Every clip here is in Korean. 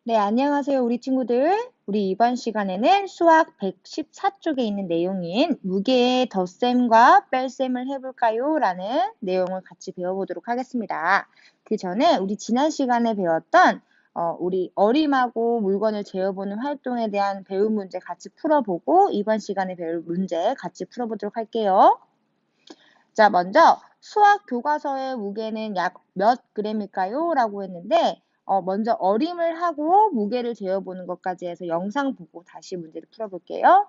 네, 안녕하세요, 우리 친구들. 우리 이번 시간에는 수학 114쪽에 있는 내용인 무게의 덧셈과 뺄셈을 해볼까요? 라는 내용을 같이 배워보도록 하겠습니다. 그 전에 우리 지난 시간에 배웠던 우리 어림하고 물건을 재어보는 활동에 대한 배운 문제 같이 풀어보고 이번 시간에 배울 문제 같이 풀어보도록 할게요. 자, 먼저 수학 교과서의 무게는 약 몇 그램일까요? 라고 했는데 먼저 어림을 하고 무게를 재어보는 것까지 해서 영상 보고 다시 문제를 풀어볼게요.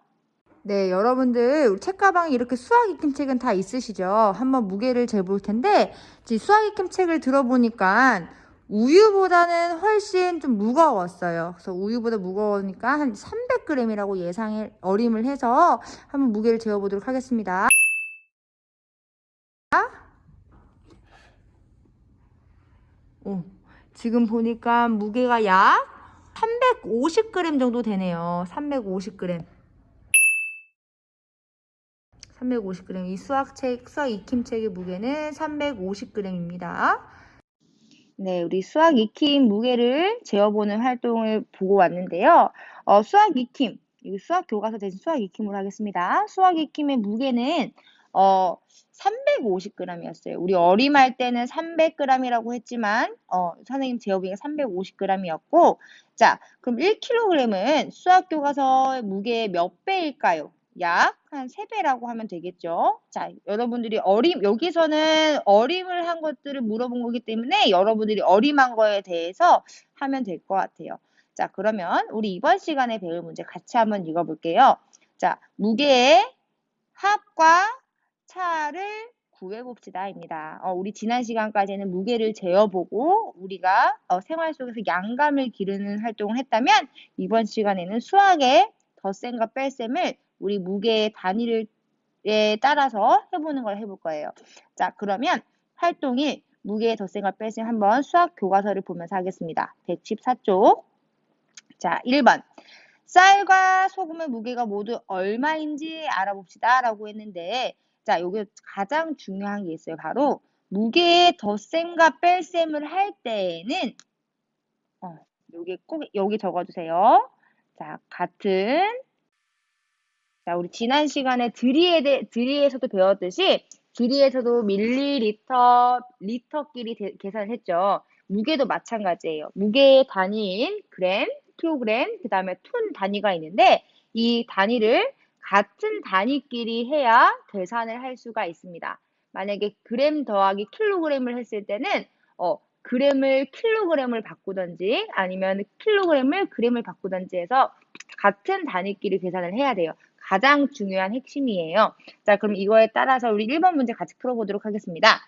네, 여러분들 우리 책가방에 이렇게 수학 익힘책은 다 있으시죠? 한번 무게를 재볼 텐데 지금 수학 익힘책을 들어보니까 우유보다는 훨씬 좀 무거웠어요. 그래서 우유보다 무거우니까 한 300g이라고 예상을 어림을 해서 한번 무게를 재어보도록 하겠습니다. 지금 보니까 무게가 약 350g 정도 되네요. 350g. 350g. 이 수학 익힘책의 무게는 350g입니다. 네, 우리 수학 익힘 무게를 재어보는 활동을 보고 왔는데요. 수학 익힘, 이 수학 교과서 대신 수학 익힘으로 하겠습니다. 수학 익힘의 무게는 350g이었어요. 우리 어림할 때는 300g이라고 했지만 선생님 재어보니까 350g이었고 자, 그럼 1kg은 수학 교과서의 무게의 몇 배일까요? 약 한 3배라고 하면 되겠죠. 자, 여러분들이 여기서는 어림을 한 것들을 물어본 거기 때문에 여러분들이 어림한 거에 대해서 하면 될 것 같아요. 자, 그러면 우리 이번 시간에 배울 문제 같이 한번 읽어볼게요. 자, 무게의 합과 차를 구해봅시다. 입니다. 우리 지난 시간까지는 무게를 재어보고 우리가 생활 속에서 양감을 기르는 활동을 했다면 이번 시간에는 수학의 덧셈과 뺄셈을 우리 무게의 단위를 따라서 해보는 걸 해볼 거예요. 자, 그러면 활동 1, 무게의 덧셈과 뺄셈 한번 수학 교과서를 보면서 하겠습니다. 114쪽. 자, 1번. 쌀과 소금의 무게가 모두 얼마인지 알아봅시다. 라고 했는데, 자, 여기 가장 중요한 게 있어요. 바로 무게의 덧셈과 뺄셈을 할 때에는, 여기 꼭, 여기 적어주세요. 자, 자, 우리 지난 시간에 드리에서도 배웠듯이, 드리에서도 밀리리터, 리터끼리 계산을 했죠. 무게도 마찬가지예요. 무게의 단위인 그램, 킬로그램, 그 다음에 톤 단위가 있는데, 이 단위를 같은 단위끼리 해야 계산을 할 수가 있습니다. 만약에 그램 더하기 킬로그램을 했을 때는, 그램을 킬로그램을 바꾸던지, 아니면 킬로그램을 그램을 바꾸던지 해서 같은 단위끼리 계산을 해야 돼요. 가장 중요한 핵심이에요. 자, 그럼 이거에 따라서 우리 1번 문제 같이 풀어보도록 하겠습니다.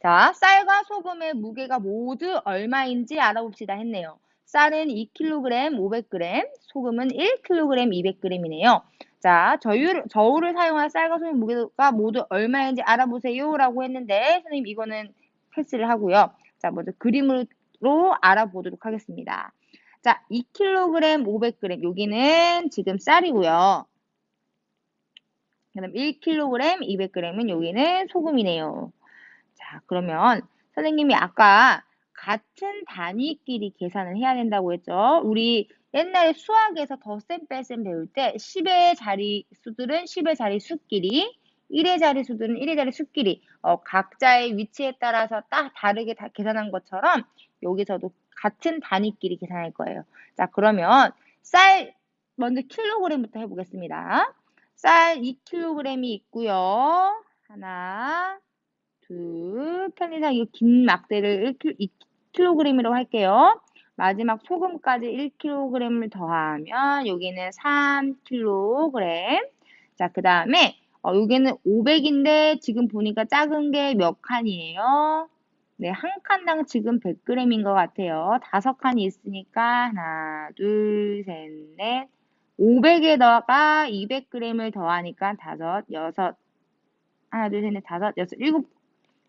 자, 쌀과 소금의 무게가 모두 얼마인지 알아봅시다 했네요. 쌀은 2kg 500g, 소금은 1kg 200g이네요. 자, 저울을 사용한 쌀과 소금의 무게가 모두 얼마인지 알아보세요 라고 했는데 선생님 이거는 패스를 하고요. 자, 먼저 그림으로 알아보도록 하겠습니다. 자, 2kg 500g 여기는 지금 쌀이고요. 그다음 1kg 200g은 여기는 소금이네요. 자, 그러면 선생님이 아까 같은 단위끼리 계산을 해야 된다고 했죠. 우리 옛날에 수학에서 덧셈 뺄셈 배울 때 10의 자리수들은 10의 자리수끼리 1의 자리수들은 1의 자리수끼리 각자의 위치에 따라서 딱 다르게 계산한 것처럼 여기서도 같은 단위끼리 계산할 거예요. 자, 그러면 쌀 먼저 킬로그램부터 해보겠습니다. 쌀 2kg이 있고요. 하나, 둘, 편의상 이 긴 막대를 2kg이라고 할게요. 마지막 소금까지 1kg을 더하면 여기는 3kg. 자, 그 다음에 여기는 500인데 지금 보니까 작은 게 몇 칸이에요? 네, 한 칸당 지금 100g인 것 같아요. 5칸이 있으니까 하나, 둘, 셋, 넷. 500에다가 200g을 더하니까 다섯, 여섯, 하나, 둘, 셋, 넷, 다섯, 여섯, 일곱,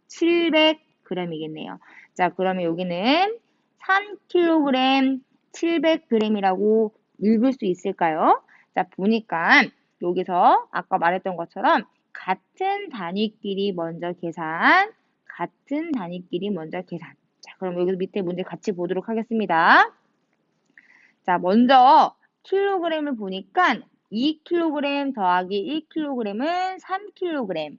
700g이겠네요. 자, 그러면 여기는 3kg 700g이라고 읽을 수 있을까요? 자, 보니까 여기서 아까 말했던 것처럼 같은 단위끼리 먼저 계산, 같은 단위끼리 먼저 계산. 자, 그럼 여기서 밑에 문제 같이 보도록 하겠습니다. 자, 먼저 킬로그램을 보니까 2kg 더하기 1kg은 3kg,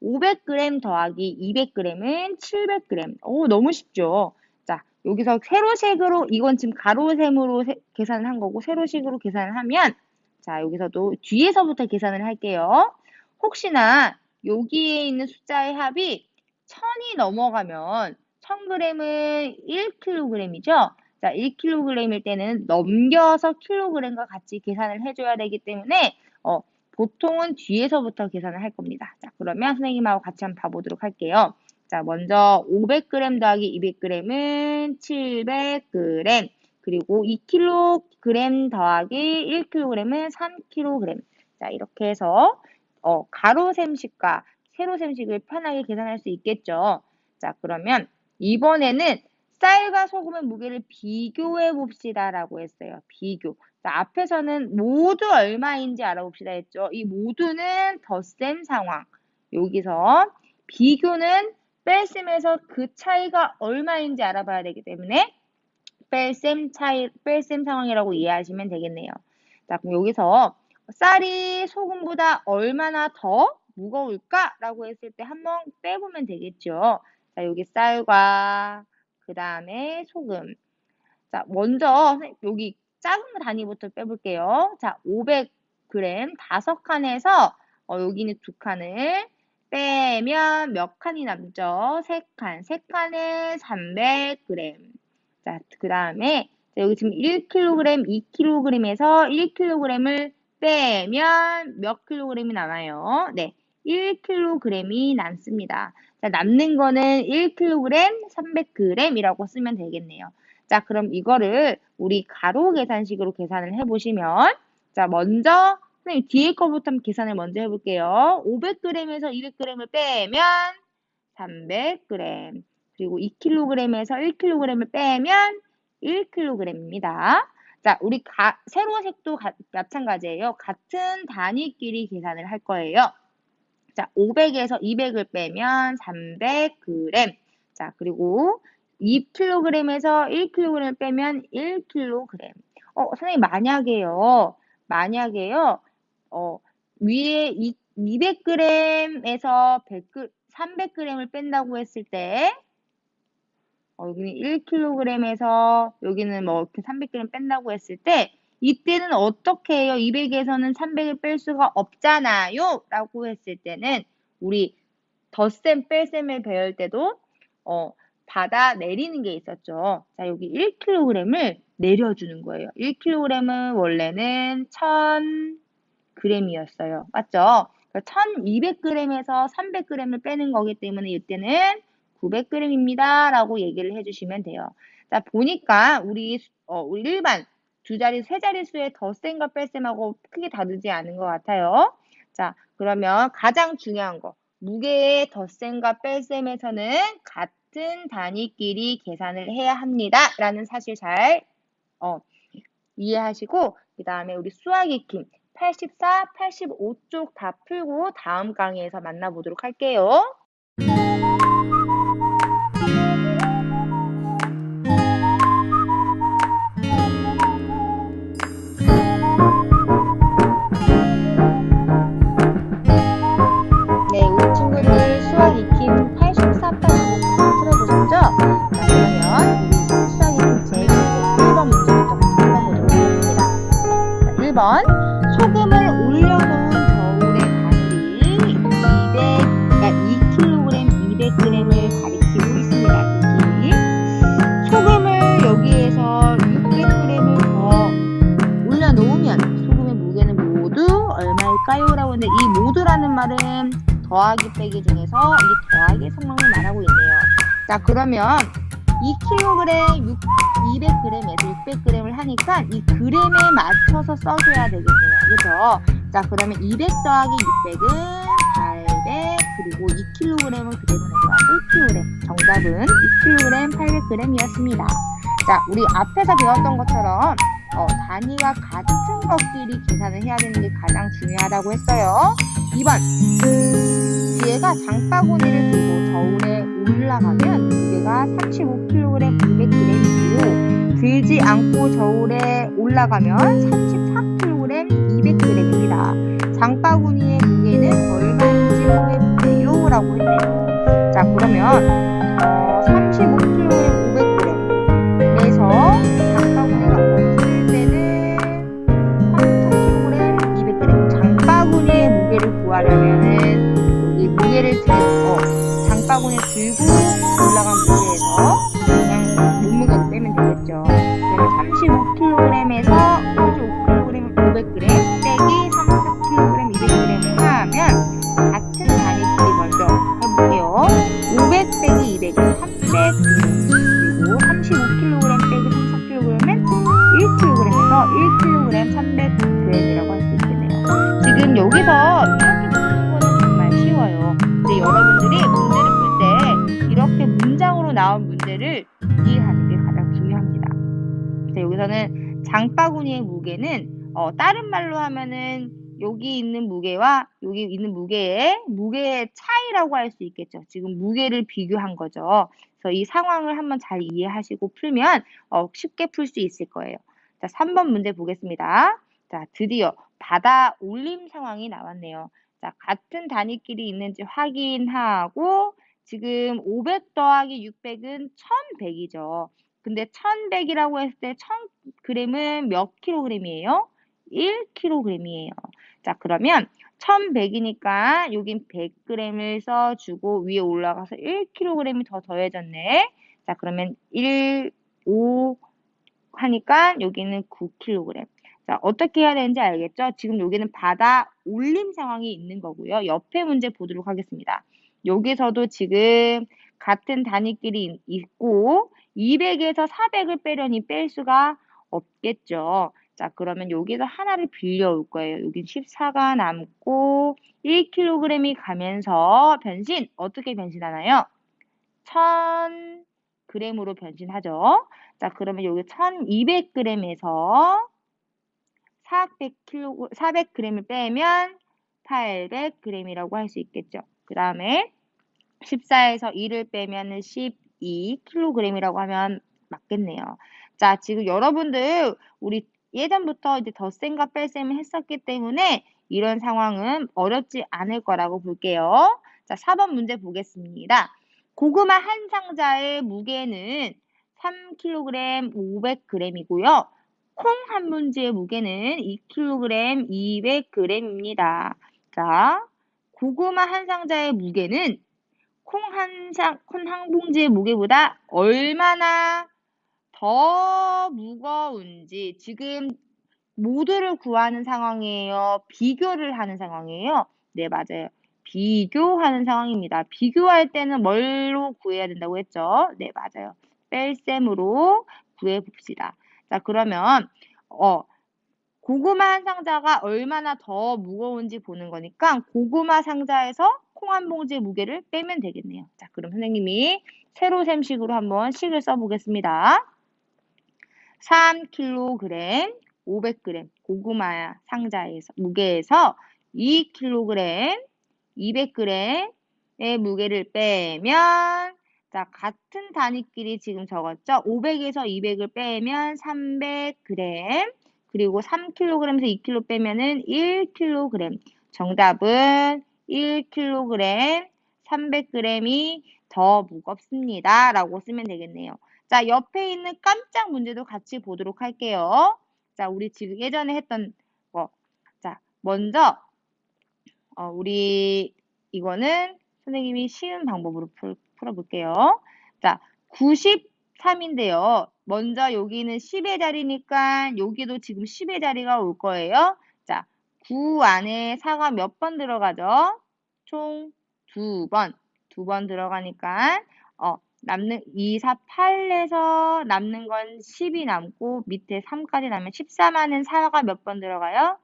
500g 더하기 200g은 700g. 오, 너무 쉽죠? 자, 여기서 세로식으로, 이건 지금 가로셈으로 계산을 한 거고, 세로식으로 계산을 하면, 자, 여기서도 뒤에서부터 계산을 할게요. 혹시나 여기에 있는 숫자의 합이 1000이 넘어가면 1000g은 1kg이죠? 자, 1kg일 때는 넘겨서 kg과 같이 계산을 해줘야 되기 때문에 보통은 뒤에서부터 계산을 할 겁니다. 자, 그러면 선생님하고 같이 한번 봐보도록 할게요. 자, 먼저 500g 더하기 200g은 700g, 그리고 2kg 더하기 1kg은 3kg. 자, 이렇게 해서 가로셈식과 세로셈식을 편하게 계산할 수 있겠죠. 자, 그러면 이번에는 쌀과 소금의 무게를 비교해 봅시다 라고 했어요. 비교. 자, 앞에서는 모두 얼마인지 알아봅시다 했죠. 이 모두는 덧셈 상황. 여기서 비교는 뺄셈에서 그 차이가 얼마인지 알아봐야 되기 때문에 뺄셈 상황이라고 이해하시면 되겠네요. 자, 그럼 여기서 쌀이 소금보다 얼마나 더 무거울까라고 했을 때 한번 빼보면 되겠죠. 자, 여기 쌀과 그 다음에 소금. 자, 먼저 여기 작은 단위부터 빼볼게요. 자, 500g 5칸에서 여기는 2칸을 빼면 몇 칸이 남죠? 3칸. 3칸에 300g. 자, 그 다음에 여기 지금 1kg, 2kg에서 1kg을 빼면 몇 kg이 남아요? 네, 1kg이 남습니다. 자, 남는 거는 1kg, 300g이라고 쓰면 되겠네요. 자, 그럼 이거를 우리 가로 계산식으로 계산을 해보시면, 자, 먼저 선생님 뒤에 거부터 한번 계산을 먼저 해볼게요. 500g에서 200g을 빼면 300g, 그리고 2kg에서 1kg을 빼면 1kg입니다. 자, 우리 세로색도 마찬가지예요. 같은 단위끼리 계산을 할 거예요. 자, 500에서 200을 빼면 300g. 자, 그리고 2kg에서 1kg을 빼면 1kg. 선생님, 만약에요, 위에 200g에서 300g을 뺀다고 했을 때, 여기는 1kg에서 여기는 뭐 이렇게 300g 뺀다고 했을 때, 이때는 어떻게 해요? 200에서는 300을 뺄 수가 없잖아요. 라고 했을 때는 우리 덧셈, 뺄셈을 배울 때도 받아 내리는 게 있었죠. 자, 여기 1kg을 내려주는 거예요. 1kg은 원래는 1000g이었어요. 맞죠? 1200g에서 300g을 빼는 거기 때문에 이때는 900g입니다. 라고 얘기를 해주시면 돼요. 자, 보니까 우리 일반 두 자리, 세 자릿수의 덧셈과 뺄셈하고 크게 다르지 않은 것 같아요. 자, 그러면 가장 중요한 거. 무게의 덧셈과 뺄셈에서는 같은 단위끼리 계산을 해야 합니다. 라는 사실 잘 이해하시고, 그 다음에 우리 수학 익힘 84, 85쪽 다 풀고 다음 강의에서 만나보도록 할게요. 네, 우리 친구들 수학 익힘 84, 85 풀어보셨죠? 자, 그러면 우리 수학 익힘 제 1번 문제부터 같이 풀어보도록 하겠습니다. 자, 1번 소금을 올려놓은 저울의 바늘이 2kg, 200g을 가리키고 있습니다. 여기 소금을 여기에서 600g을 더 올려놓으면 소금의 무게는 모두 얼마일까요? 라고 했는데 이 모두라는 말은 더하기 빼기 중에서 이 더하기 상황을 말하고 있네요. 자, 그러면 2kg 200g에서 600g을 하니까 이 그램에 맞춰서 써줘야 되겠네요. 그죠? 자, 그러면 200 더하기 600은 800, 그리고 2kg을 그대로 내려와 1kg. 정답은 2kg 800g이었습니다. 자, 우리 앞에서 배웠던 것처럼 단위가 같은 것끼리 계산을 해야 되는 게 가장 중요하다고 했어요. 2번 뒤에가 장바구니를 들고 저울에 올라가면 무게가 35kg, 200g이고 들지 않고 저울에 올라가면 34kg 200g입니다. 장바구니의 무게는 얼마인지 후회해보세요 라고 했네요. 자, 그러면 35kg 500g에서 장바구니가 없을 때는 34kg 200g. 장바구니의 무게를 구하려면은 이 무게를 장바구니에 들고 올라간 무게에서 그냥 몸무게를 빼면 되겠죠. 그러면 35kg에서 55kg 500g 빼기 34kg 200g을 하면 같은 단위끼리 먼저 해볼게요. 500 빼기 200은 300g, 그리고 35kg 빼기 34kg은 1kg에서 1kg 300g이라고 할 수 있겠네요. 지금 여기서 이렇게 푸는 거는 정말 쉬워요. 근데 여러분들이 문제를 풀 때 이렇게 문장으로 나온 문제를 이해하는 게 가장 중요합니다. 그래서 여기서는 장바구니의 무게는 다른 말로 하면은 여기 있는 무게와 여기 있는 무게의 차이라고 할 수 있겠죠. 지금 무게를 비교한 거죠. 그래서 이 상황을 한번 잘 이해하시고 풀면 쉽게 풀 수 있을 거예요. 자, 3번 문제 보겠습니다. 자, 드디어 받아 올림 상황이 나왔네요. 자, 같은 단위끼리 있는지 확인하고 지금 500 더하기 600은 1100이죠. 근데 1100이라고 했을 때 1000g은 몇 킬로그램이에요? 1kg이에요. 자, 그러면 1100이니까 여긴 100g을 써주고 위에 올라가서 1kg이 더 더해졌네. 자, 그러면 1, 5 하니까 여기는 9kg. 자, 어떻게 해야 되는지 알겠죠? 지금 여기는 받아 올림 상황이 있는 거고요. 옆에 문제 보도록 하겠습니다. 여기서도 지금 같은 단위끼리 있고 200에서 400을 빼려니 뺄 수가 없겠죠. 자, 그러면 여기서 하나를 빌려올 거예요. 여기 14가 남고 1kg이 가면서 변신, 어떻게 변신하나요? 1000g으로 변신하죠. 자, 그러면 여기 1200g에서 400g을 빼면 800g이라고 할 수 있겠죠. 그 다음에 14에서 2를 빼면 12kg이라고 하면 맞겠네요. 자, 지금 여러분들 우리 예전부터 이제 덧셈과 뺄셈을 했었기 때문에 이런 상황은 어렵지 않을 거라고 볼게요. 자, 4번 문제 보겠습니다. 고구마 한 상자의 무게는 3kg 500g이고요. 콩 한 문지의 무게는 2kg 200g입니다. 자, 고구마 한 상자의 무게는 콩 한 봉지의 무게보다 얼마나 더 무거운지 지금 모두를 구하는 상황이에요. 비교를 하는 상황이에요. 네, 맞아요. 비교하는 상황입니다. 비교할 때는 뭘로 구해야 된다고 했죠? 네, 맞아요. 뺄셈으로 구해봅시다. 자, 그러면 고구마 한 상자가 얼마나 더 무거운지 보는 거니까 고구마 상자에서 콩 한 봉지의 무게를 빼면 되겠네요. 자, 그럼 선생님이 세로셈식으로 한번 식을 써보겠습니다. 3kg 500g 고구마 상자에서 무게에서 2kg 200g의 무게를 빼면 자, 같은 단위끼리 지금 적었죠? 500에서 200을 빼면 300g 그리고 3kg에서 2kg 빼면은 1kg. 정답은 1kg 300g이 더 무겁습니다. 라고 쓰면 되겠네요. 자, 옆에 있는 깜짝 문제도 같이 보도록 할게요. 자, 우리 지금 예전에 했던 거. 자, 먼저 우리 이거는 선생님이 쉬운 방법으로 풀어볼게요. 자, 93인데요. 먼저 여기는 10의 자리니까 여기도 지금 10의 자리가 올 거예요. 자, 9 안에 4가 몇 번 들어가죠? 총 2번. 2번 들어가니까 남는 2, 4, 8에서 남는 건 10이 남고 밑에 3까지 남으면 13 안엔 4가 몇 번 들어가요?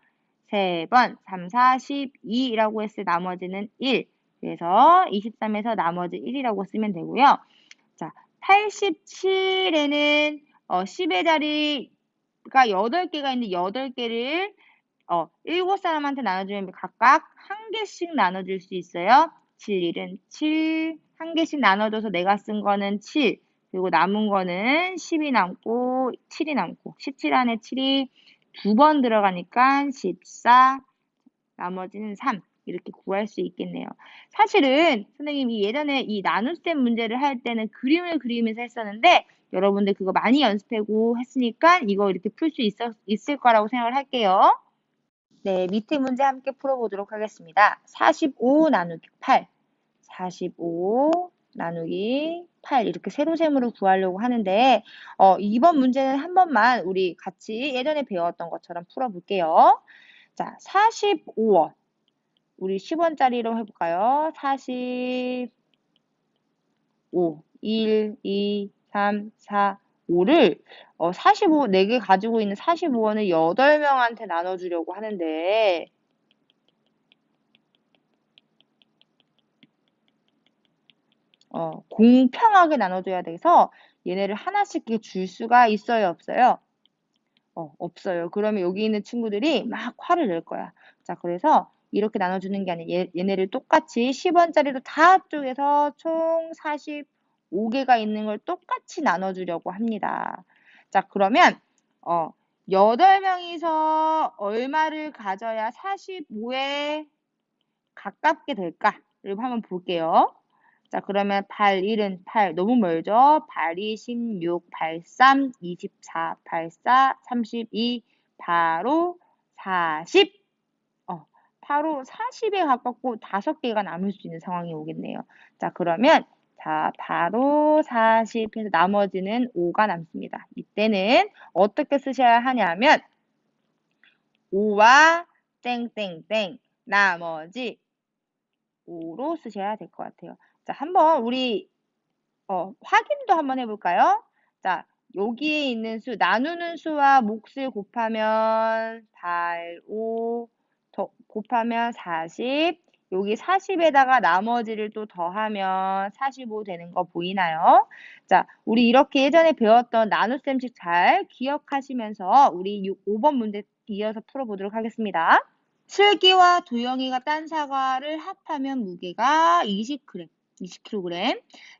3번, 3, 4, 12라고 했을 나머지는 1. 그래서 23에서 나머지 1이라고 쓰면 되고요. 자, 87에는 10의 자리가 8개가 있는데 8개를 7사람한테 나눠주면 각각 한 개씩 나눠줄 수 있어요. 7, 1은 7, 한 개씩 나눠줘서 내가 쓴 거는 7. 그리고 남은 거는 10이 남고 7이 남고 17 안에 7이 2번 들어가니까 14, 나머지는 3 이렇게 구할 수 있겠네요. 사실은 선생님이 예전에 이 나눗셈 문제를 할 때는 그림을 그리면서 했었는데 여러분들 그거 많이 연습하고 했으니까 이거 이렇게 풀 수 있을 거라고 생각을 할게요. 네, 밑에 문제 함께 풀어보도록 하겠습니다. 45 나누기 8, 45 나누기 8 이렇게 세로셈으로 구하려고 하는데 이번 문제는 한 번만 우리 같이 예전에 배웠던 것처럼 풀어볼게요. 자, 45원. 우리 10원짜리로 해볼까요? 45, 1, 2, 3, 4, 5를 45, 4개 가지고 있는 45원을 8명한테 나눠주려고 하는데 공평하게 나눠줘야 돼서 얘네를 하나씩 줄 수가 있어요, 없어요? 없어요. 그러면 여기 있는 친구들이 막 화를 낼 거야. 자, 그래서 이렇게 나눠주는 게 아니라 얘네를 똑같이 10원짜리도 다 쪼개서 총 45개가 있는 걸 똑같이 나눠주려고 합니다. 자, 그러면 8명이서 얼마를 가져야 45에 가깝게 될까를 한번 볼게요. 자, 그러면 8, 1은 8. 너무 멀죠? 8, 2, 16, 8, 3, 24, 8, 4, 32, 8, 5, 40. 바로 40에 가깝고 5개가 남을 수 있는 상황이 오겠네요. 자, 그러면 바로 40 해서 나머지는 5가 남습니다. 이때는 어떻게 쓰셔야 하냐면 5와 땡땡땡 나머지 5로 쓰셔야 될 것 같아요. 자, 한번 우리 확인도 한번 해볼까요? 자, 여기에 있는 수, 나누는 수와 몫을 곱하면 8, 5, 곱하면 40, 여기 40에다가 나머지를 또 더하면 45 되는 거 보이나요? 자, 우리 이렇게 예전에 배웠던 나눗셈식 잘 기억하시면서 우리 5번 문제 이어서 풀어보도록 하겠습니다. 슬기와 도영이가 딴 사과를 합하면 무게가 20g.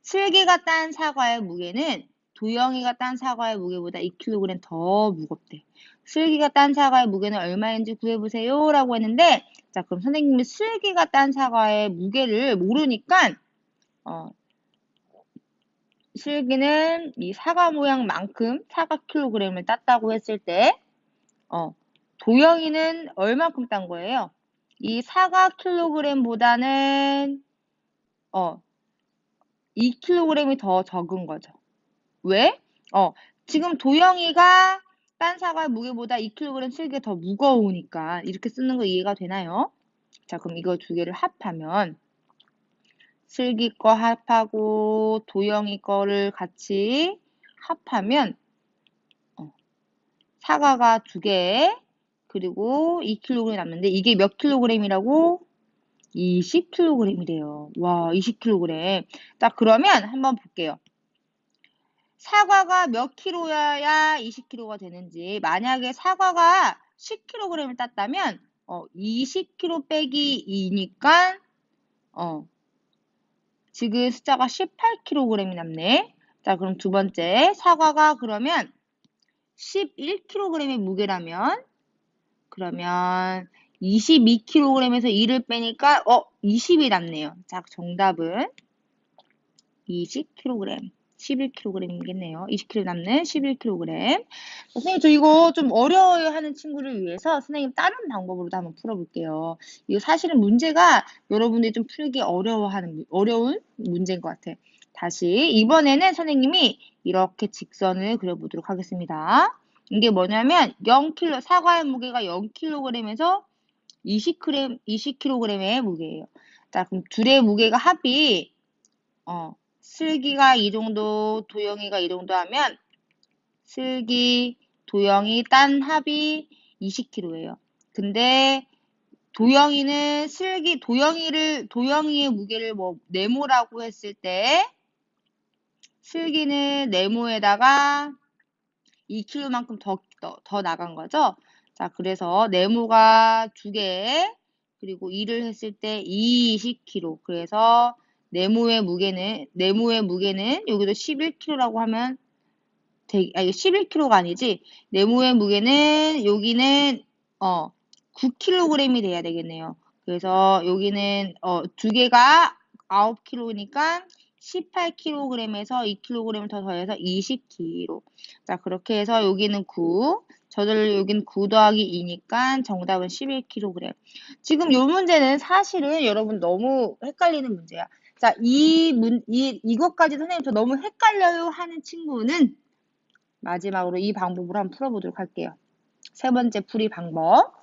슬기가 딴 사과의 무게는 도영이가 딴 사과의 무게보다 2kg 더 무겁대. 슬기가 딴 사과의 무게는 얼마인지 구해보세요 라고 했는데 자, 그럼 선생님이 슬기가 딴 사과의 무게를 모르니까 슬기는 이 사과 모양만큼 사과 킬로그램을 땄다고 했을 때 도영이는 얼마큼 딴 거예요? 이 사과 킬로그램보다는 2kg이 더 적은 거죠. 왜? 지금 도영이가 딴 사과 무게보다 2kg 슬기가 더 무거우니까 이렇게 쓰는 거 이해가 되나요? 자, 그럼 이거 두 개를 합하면 슬기 거 합하고 도영이 거를 같이 합하면 사과가 2개 그리고 2kg이 남는데 이게 몇 kg이라고? 20kg이래요. 와, 20kg. 자, 그러면 한번 볼게요. 사과가 몇 킬로여야 20kg가 되는지 만약에 사과가 10kg을 땄다면 20kg 빼기 2니까 지금 숫자가 18kg이 남네. 자, 그럼 두 번째 사과가 그러면 11kg의 무게라면 그러면 22kg에서 2를 빼니까 20이 남네요. 자, 정답은 20kg. 11kg이겠네요. 20kg 남는 11kg. 선생님, 저 이거 좀 어려워하는 친구를 위해서 선생님 다른 방법으로도 한번 풀어볼게요. 이거 사실은 문제가 여러분들이 좀 풀기 어려운 문제인 것 같아. 다시 이번에는 선생님이 이렇게 직선을 그려보도록 하겠습니다. 이게 뭐냐면 0kg, 사과의 무게가 0kg에서 20kg의 무게예요. 자, 그럼 둘의 무게가 합이 슬기가 이 정도, 도영이가 이 정도 하면 슬기, 도영이 딴 합이 20kg예요. 근데 도영이는 도영이의 무게를 네모라고 했을 때 슬기는 네모에다가 2kg만큼 더 나간 거죠. 자, 그래서 네모가 2개, 그리고 2를 했을 때 20kg. 그래서 네모의 무게는 여기도 11kg라고 하면 이거 11kg가 아니지. 네모의 무게는 여기는 9kg이 돼야 되겠네요. 그래서 여기는 두 개가 9kg니까 18kg에서 2kg을 더 더해서 20kg. 자, 그렇게 해서 여기는 9, 저들 여긴 9 더하기 2니까 정답은 11kg. 지금 이 문제는 사실은 여러분 너무 헷갈리는 문제야. 자, 이것까지 선생님 저 너무 헷갈려요 하는 친구는 마지막으로 이 방법으로 한번 풀어보도록 할게요. 세 번째 풀이 방법.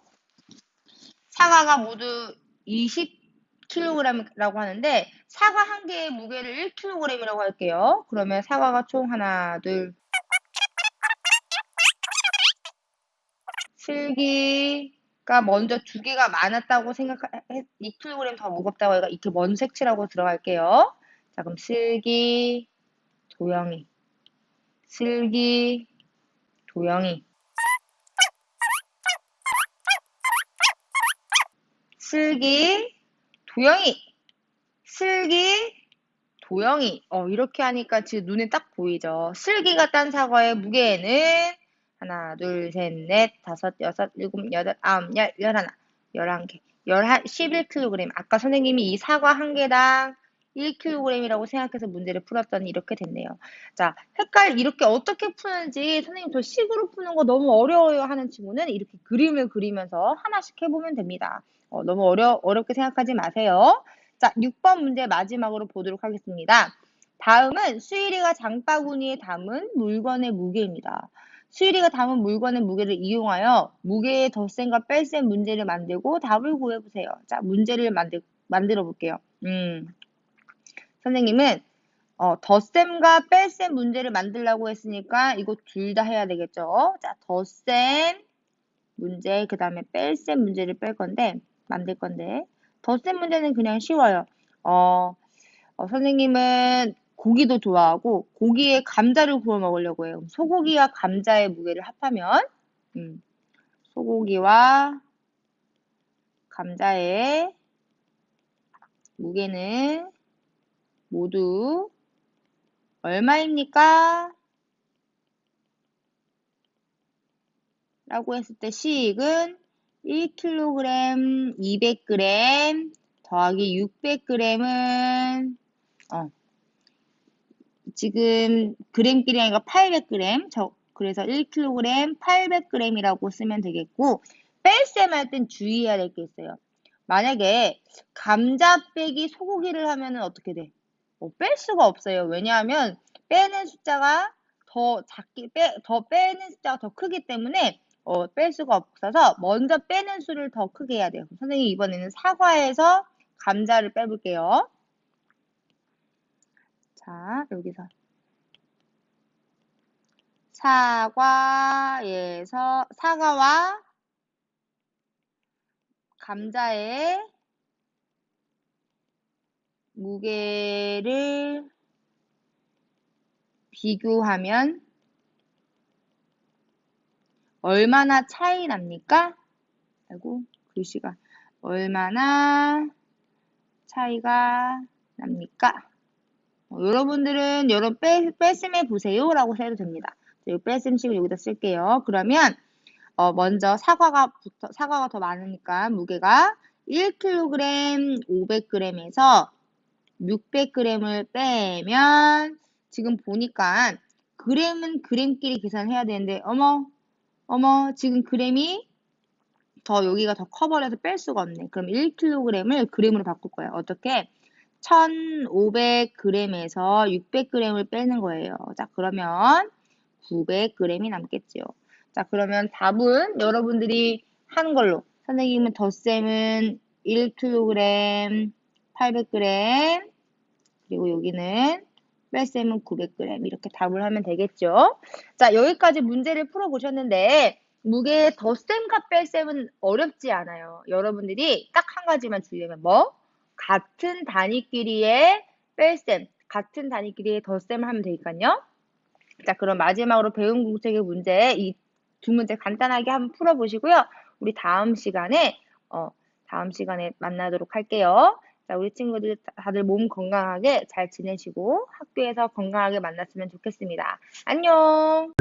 사과가 모두 20kg이라고 하는데 사과 한 개의 무게를 1kg이라고 할게요. 그러면 사과가 총 하나, 둘, 슬기가 먼저 두 개가 많았다고 2kg 더 무겁다고 해서 이렇게 먼 색칠하고 들어갈게요. 자, 그럼 슬기, 도영이, 슬기, 도영이, 슬기, 도영이, 슬기, 도영이. 이렇게 하니까 지금 눈에 딱 보이죠. 슬기가 딴 사과의 무게는 하나, 둘, 셋, 넷, 다섯, 여섯, 일곱, 여덟, 아홉, 열, 열하나, 11개, 11kg. 아까 선생님이 이 사과 한 개당 1kg이라고 생각해서 문제를 풀었더니 이렇게 됐네요. 자, 이렇게 어떻게 푸는지 선생님 저 식으로 푸는 거 너무 어려워요 하는 친구는 이렇게 그림을 그리면서 하나씩 해보면 됩니다. 너무 어렵게 생각하지 마세요. 자, 6번 문제 마지막으로 보도록 하겠습니다. 다음은 수일이가 장바구니에 담은 물건의 무게입니다. 수일이가 담은 물건의 무게를 이용하여 무게의 덧셈과 뺄셈 문제를 만들고 답을 구해보세요. 자, 문제를 만들어 볼게요. 선생님은 덧셈과 뺄셈 문제를 만들라고 했으니까 이거 둘 다 해야 되겠죠. 자, 덧셈 문제, 그 다음에 뺄셈 문제를 만들 건데, 덧셈 문제는 그냥 쉬워요. 선생님은 고기도 좋아하고, 고기에 감자를 구워 먹으려고 해요. 소고기와 감자의 무게를 합하면, 소고기와 감자의 무게는 모두 얼마입니까? 라고 했을 때 식은 1kg, 200g 더하기 600g은 지금 g끼리 아니라 800g 그래서 1kg 800g이라고 쓰면 되겠고 뺄셈 할 땐 주의해야 될 게 있어요. 만약에 감자 빼기 소고기를 하면은 어떻게 돼? 뺄 수가 없어요. 왜냐하면 빼는 숫자가 빼는 숫자가 더 크기 때문에 뺄 수가 없어서 먼저 빼는 수를 더 크게 해야 돼요. 선생님 이번에는 사과에서 감자를 빼볼게요. 자, 여기서 사과와 감자의 무게를 비교하면 얼마나 차이 납니까? 아이고, 글씨가 얼마나 차이가 납니까? 여러분들은 뺄셈 해보세요 라고 해도 됩니다. 이 뺄셈식을 여기다 쓸게요. 그러면 먼저 사과가 더 많으니까 무게가 1kg 500g에서 600g을 빼면 지금 보니까 그램은 그램끼리 계산해야 되는데 어머 지금 그램이 여기가 더 커버려서 뺄 수가 없네. 그럼 1kg을 그램으로 바꿀 거예요. 어떻게? 1500g에서 600g을 빼는 거예요. 자, 그러면 900g이 남겠죠. 자, 그러면 답은 여러분들이 하는 걸로. 선생님은 덧셈은 1kg, 800g, 그리고 여기는 뺄셈은 900g 이렇게 답을 하면 되겠죠. 자, 여기까지 문제를 풀어보셨는데 무게의 덧셈과 뺄셈은 어렵지 않아요. 여러분들이 딱 한 가지만 주의하면 같은 단위끼리의 뺄셈, 같은 단위끼리의 덧셈을 하면 되니까요. 자, 그럼 마지막으로 배운 공책의 문제, 이 두 문제 간단하게 한번 풀어보시고요. 우리 다음 시간에 만나도록 할게요. 자, 우리 친구들 다들 몸 건강하게 잘 지내시고 학교에서 건강하게 만났으면 좋겠습니다. 안녕!